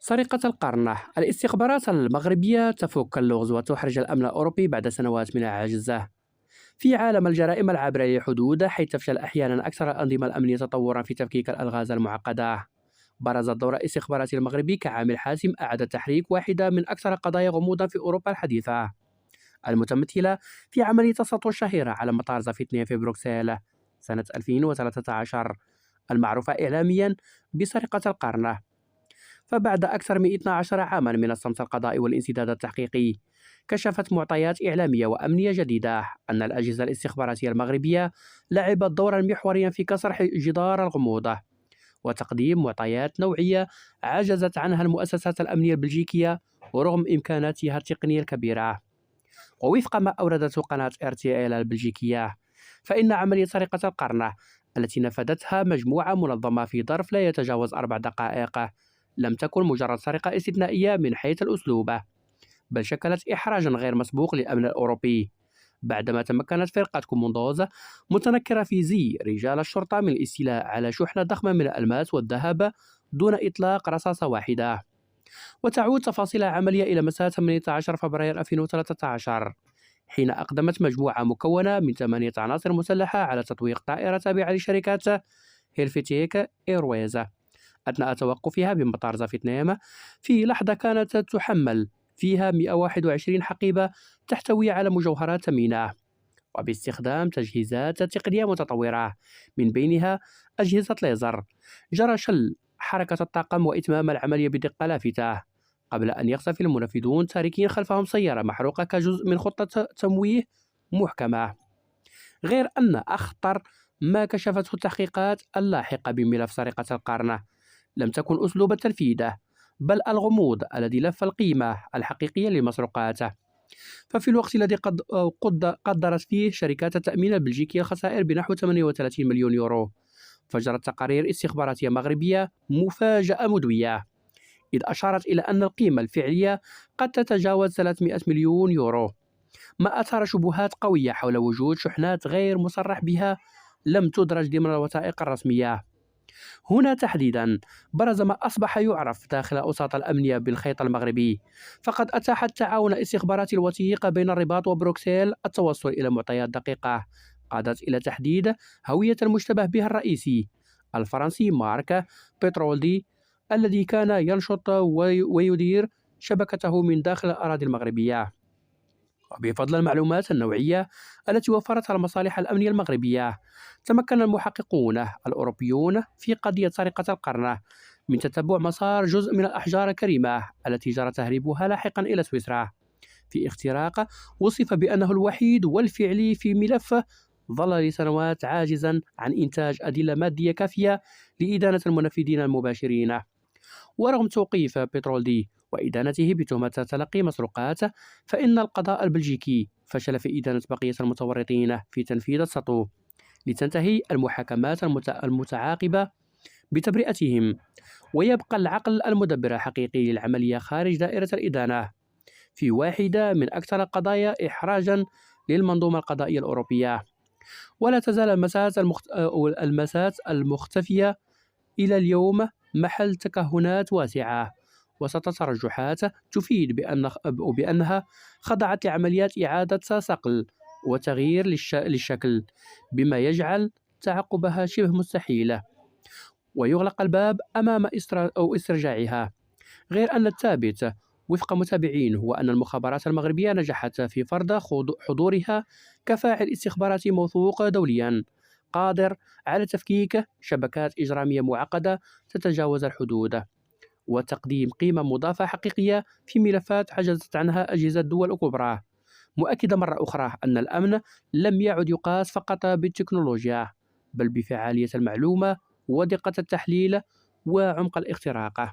سرقة القرن. الاستخبارات المغربية تفك اللغز وتحرج الأمن الأوروبي بعد سنوات من العجز. في عالم الجرائم العابرة للحدود، حيث تفشل أحيانا أكثر الأنظمة الأمنية تطورا في تفكيك الألغاز المعقدة، برز الدور الاستخباراتي المغربي كعامل حاسم أعاد تحريك واحدة من أكثر القضايا غموضا في أوروبا الحديثة، المتمثلة في عملية السطو الشهيرة على مطار زافيتنيا في بروكسل سنة 2013، المعروفة إعلاميا بسرقة القرن. فبعد أكثر من 12 عاما من الصمت القضائي والانسداد التحقيقي، كشفت معطيات إعلامية وأمنية جديدة أن الأجهزة الاستخباراتية المغربية لعبت دورا محوريا في كسر جدار الغموض وتقديم معطيات نوعية عجزت عنها المؤسسات الأمنية البلجيكية ورغم إمكاناتها التقنية الكبيرة. ووفق ما أوردته قناة RTL البلجيكية، فإن عملية سرقة القرن التي نفذتها مجموعة منظمة في ظرف لا يتجاوز 4 دقائق لم تكن مجرد سرقة استثنائية من حيث الأسلوب، بل شكلت إحراجا غير مسبوق للأمن الأوروبي، بعدما تمكنت فرقة كوموندوز متنكرة في زي رجال الشرطة من الاستيلاء على شحنة ضخمة من الألماس والذهب دون إطلاق رصاصة واحدة. وتعود تفاصيل العملية إلى مساء 18 فبراير 2013، حين أقدمت مجموعة مكونة من 8 عناصر مسلحة على تطويق طائرة تابعة لشركة هيلفتيك إيرويز أثناء توقفها بمطار زافيتنيم، في لحظة كانت تحمل فيها 121 حقيبة تحتوي على مجوهرات ثمينة، وباستخدام تجهيزات تقنية متطورة من بينها أجهزة ليزر. جرى شل حركة الطاقم وإتمام العملية بدقة لافتة قبل أن يختفي المنفذون تاركين خلفهم سيارة محروقة كجزء من خطة تمويه محكمة. غير أن أخطر ما كشفته التحقيقات اللاحقة بملف سرقة القرن لم تكن أسلوب التنفيذ، بل الغموض الذي لف القيمة الحقيقية للمسروقات. ففي الوقت الذي قدرت فيه شركات التأمين البلجيكية الخسائر بنحو 38 مليون يورو، فجرت تقارير استخباراتية مغربية مفاجأة مدوية، إذ أشارت إلى أن القيمة الفعلية قد تتجاوز 300 مليون يورو، ما أثار شبهات قوية حول وجود شحنات غير مصرح بها لم تدرج ضمن الوثائق الرسمية. هنا تحديدا برز ما أصبح يعرف داخل الأوساط الأمنية بالخيط المغربي، فقد أتاح التعاون الاستخباراتي الوثيق بين الرباط وبروكسل التوصل إلى معطيات دقيقة قادت إلى تحديد هوية المشتبه به الرئيسي الفرنسي مارك بيترولدي، الذي كان ينشط ويدير شبكته من داخل الأراضي المغربية. وبفضل المعلومات النوعية التي وفرتها المصالح الأمنية المغربية، تمكن المحققون الأوروبيون في قضية سرقة القرن من تتبع مسار جزء من الأحجار الكريمة التي جرى تهريبها لاحقا إلى سويسرا، في اختراق وصف بأنه الوحيد والفعلي في ملف ظل لسنوات عاجزا عن إنتاج أدلة مادية كافية لإدانة المنفذين المباشرين. ورغم توقيف بترولدي وإدانته بتهمة تلقي مسروقات، فإن القضاء البلجيكي فشل في إدانة بقية المتورطين في تنفيذ السطو، لتنتهي المحاكمات المتعاقبة بتبرئتهم، ويبقى العقل المدبر الحقيقي للعملية خارج دائرة الإدانة، في واحدة من أكثر القضايا إحراجا للمنظومة القضائية الأوروبية. ولا تزال المسات المختفية إلى اليوم محل تكهنات واسعة وسط ترجحات تفيد بأنها خضعت لعمليات إعادة صقل وتغيير للشكل، بما يجعل تعقبها شبه مستحيل ويغلق الباب أمام استرجاعها. غير أن الثابت وفق متابعين هو أن المخابرات المغربية نجحت في فرض حضورها كفاعل استخباراتي موثوق دوليا قادر على تفكيك شبكات إجرامية معقدة تتجاوز الحدود، وتقديم قيمة مضافة حقيقية في ملفات عجزت عنها أجهزة الدول الكبرى، مؤكدة مرة أخرى أن الأمن لم يعد يقاس فقط بالتكنولوجيا، بل بفعالية المعلومة ودقة التحليل وعمق الاختراق.